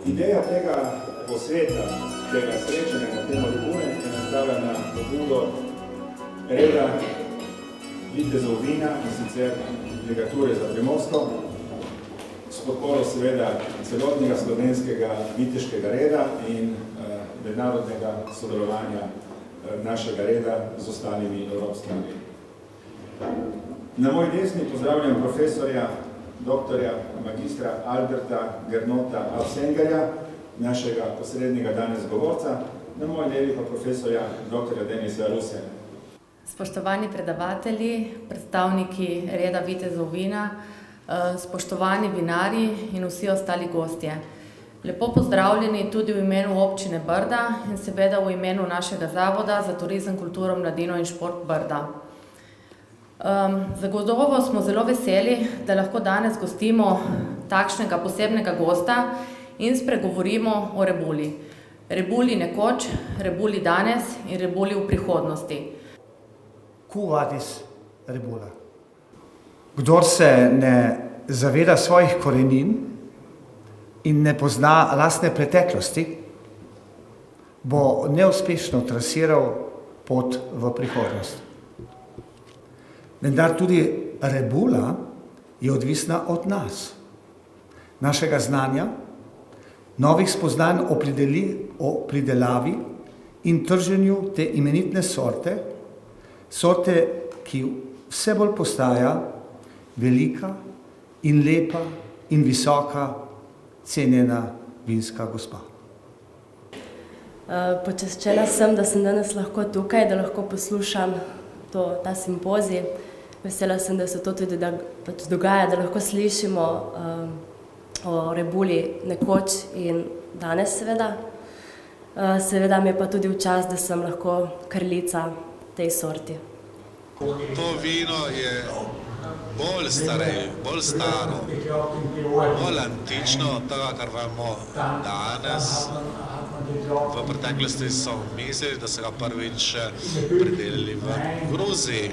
Ideja tega posveta, tega srečanja na temo Rebule je nastala na pobudo reda vitezov vina, in sicer legature za Primorsko, s podporo seveda celotnega slovenskega viteškega reda in mednarodnega sodelovanja našega reda z ostalimi evropskimi redi. Na moj desni pozdravljam profesorja, doktorja, magistra Alberta Gernota Alsengerja, našega posrednjega danes govorca, na moj levi pa profesorja doktorja Denisa Rusena. Spoštovani predavatelji, predstavniki reda vitezov vina, spoštovani vinarji in vsi ostali gostje. Lepo pozdravljeni tudi v imenu občine Brda in seveda v imenu našega Zavoda za turizem, kulturo, mladino in šport Brda. Zagotovo smo zelo veseli, da lahko danes gostimo takšnega posebnega gosta in spregovorimo o Rebuli. Rebuli nekoč, Rebuli danes in Rebuli v prihodnosti. Quo vadis Rebula? Kdor se ne zaveda svojih korenin in ne pozna lastne preteklosti, bo neuspešno trasiral pot v prihodnost. Vendar tudi Rebula je odvisna od nas, našega znanja, novih spoznanj o pridelavi in trženju te imenitne sorte, ki vse bolj postaja velika in lepa in visoka cenjena vinska gospa. Počaščena sem, da sem danes lahko tukaj, da lahko poslušam ta simpozij. Vesela sem, da se to tudi dogaja, da lahko slišimo o Rebuli nekoč in danes seveda. Seveda mi je pa tudi v čast, da sem lahko kraljica tej sorti. To vino je bolj staro, bolj antično od tega, kar imamo danes. V preteklosti so mislili, da so ga prvič pridelali v Gruziji,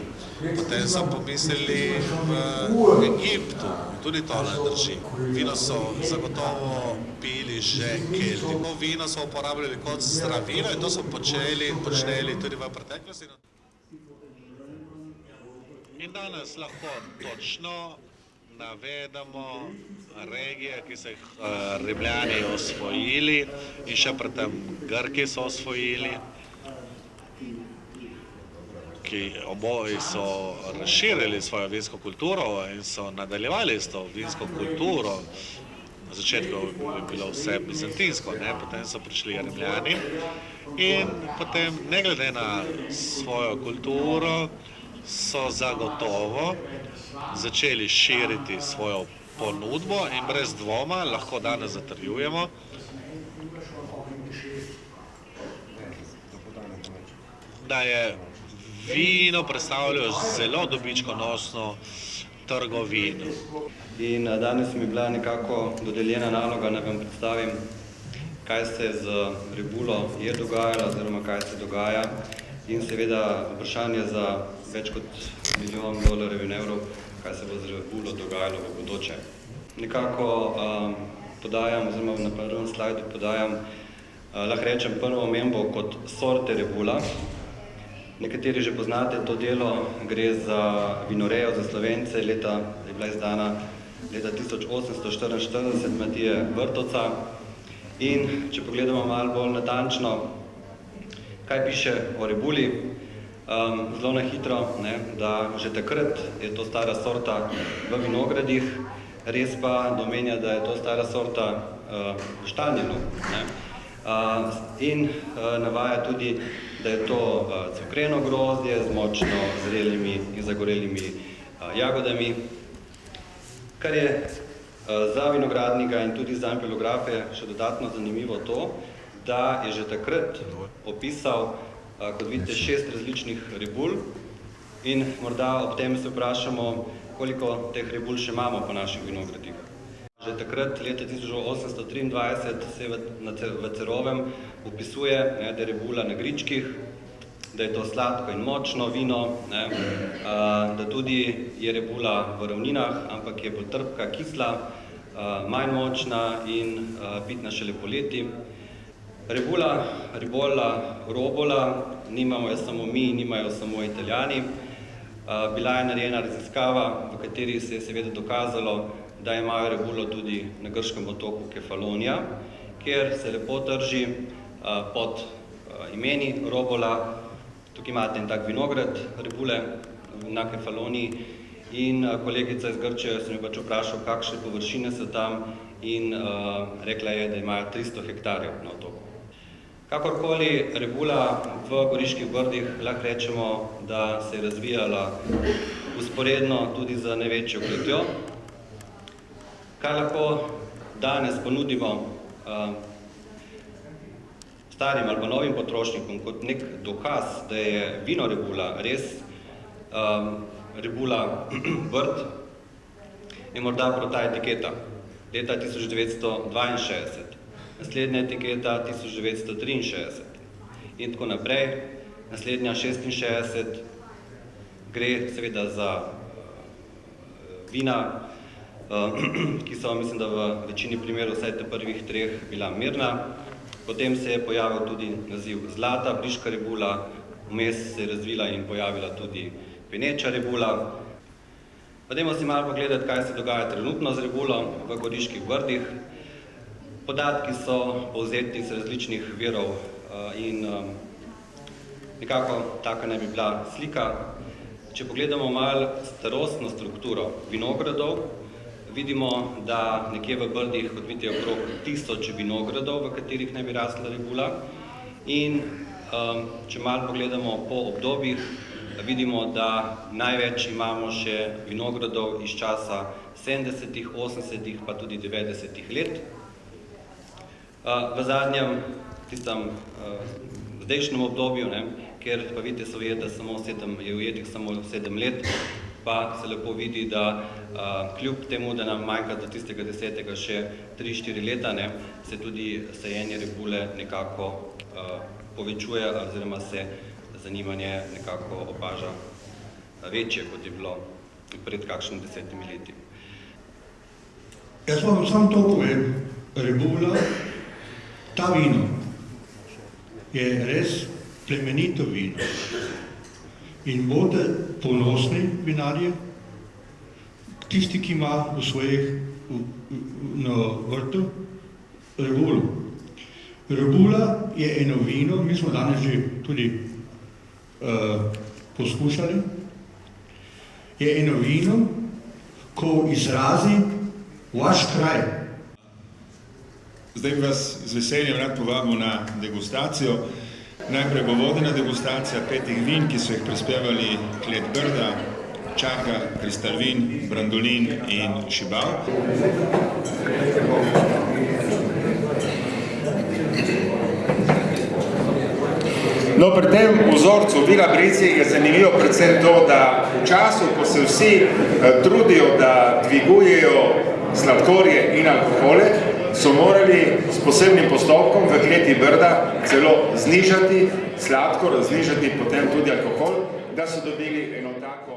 potem so pomislili v Egiptu, tudi to ne drži. Vino so zagotovo pili že Kelti. Vino so uporabljali kot zdravilo in to so počeli tudi v preteklosti. In danes lahko točno navedemo regije, ki so jih Rimljani osvojili in še predtem Grki so osvojili, ki oboji so razširili svojo vinsko kulturo in so nadaljevali s to vinsko kulturo. Na začetku je bilo vse bizantinsko, potem so prišli Rimljani in potem, ne glede na svojo kulturo, so zagotovo začeli širiti svojo ponudbo in brez dvoma lahko danes zatrjujemo, da je vino predstavljalo zelo dobičkonosno trgovino. In danes mi je bila nekako dodeljena naloga, da vam predstavim, kaj se z Rebulo je dogajalo oziroma kaj se dogaja in seveda vprašanje za več kot $1 milijon in evrov, kaj se bo z Rebulo dogajalo v bodoče. Nekako podajam, oziroma na prvem slajdu podajam, lahko rečem, prvo omembo kot sorte Rebula. Nekateri že poznate to delo, gre za vinorejo za Slovence, je bila izdana leta 1844 Matije Vrtovca. In če pogledamo malo bolj natančno, kaj piše o Rebuli, zelo na hitro, da že takrat je to stara sorta v vinogradih, res pa domenja, da je to stara sorta v Štanjelu. In navaja tudi, da je to cokreno grozdje z močno zrelimi in zagorelimi jagodami, kar je za vinogradnika in tudi za ampelografe še dodatno zanimivo to, da je že takrat opisal, kot vidite, 6 različnih Rebul in morda ob tem se vprašamo, koliko teh Rebul še imamo po naših vinogradih. Že takrat, leta 1823, se v Cerovem opisuje, da je Rebula na gričkih, da je to sladko in močno vino, da tudi je Rebula v ravninah, ampak je bolj trpka, kisla, manj močna in pitna šele poleti. Rebula, ribolla, robola nimamo jo samo mi, nimajo samo Italijani. Bila je narejena raziskava, v kateri se je seveda dokazalo, da imajo rebulo tudi na grškem otoku Kefalonija, kjer se lepo trži pod imeni robola. Tukaj imate en tak vinograd rebule na Kefaloniji in kolegica iz Grčije sem jo pač vprašal, kakšne površine so tam in rekla je, da imajo 300 hektarjev na otoku. Kakorkoli, rebula v Goriških brdih lahko rečemo, da se je razvijala usporedno tudi za največjo kletjo. Kaj lahko danes ponudimo starim ali pa novim potrošnikom kot nek dokaz, da je vino rebula res rebula brd, je morda prav ta etiketa leta 1962. Naslednja etiketa 1963 in tako naprej. Naslednja 66 gre seveda za vina, ki so, mislim, da v večini primerov, vsaj te prvih 3, bila mirna. Potem se je pojavil tudi naziv zlata, briška rebula, vmes se je razvila in pojavila tudi peneča rebula. Pa dajmo si malo pogledati, kaj se dogaja trenutno z rebulo v Goriških brdih. Podatki so povzeti iz različnih virov in nekako taka naj bi bila slika. Če pogledamo malo starostno strukturo vinogradov, vidimo, da nekje v brdih, kot vidite, je okrog 1000 vinogradov, v katerih naj bi rasla rebula. In če malo pogledamo po obdobjih, vidimo, da največ imamo še vinogradov iz časa 70., 80., pa tudi 90. let. V zadnjem, tistem zdajšnjem obdobju, kjer pa vidite, so je ujetih samo 7 let, pa se lepo vidi, da kljub temu, da nam manjka do tistega 10. še 3-4 leta, se tudi sajenje rebule nekako povečuje, oziroma se zanimanje nekako opaža večje, kot je bilo pred kakšnim 10 leti. Jaz vam samo to povem, rebula, ta vino je res plemenito vino in bodo ponosni vinarji, tisti, ki ima v svojih na vrtu rebulo. Rebula je eno vino, mi smo danes že tudi poskušali, je eno vino, ko izrazi vaš kraj. Zdaj bi vas z veseljem rad povabil na degustacijo. Najprej bo vodena degustacija 5 vin, ki so jih prispevali Klet Brda, Čaka, Kristalvin, Brandolin in Šibal. No, pri tem vzorcu Vila Brizzi je zanimivo predvsem to, da v času, ko se vsi trudijo, da dvigujejo sladkorje in alkohole, so morali s posebnim postopkom v Kleti Brda celo znižati sladkor, znižati potem tudi alkohol, da so dobili eno tako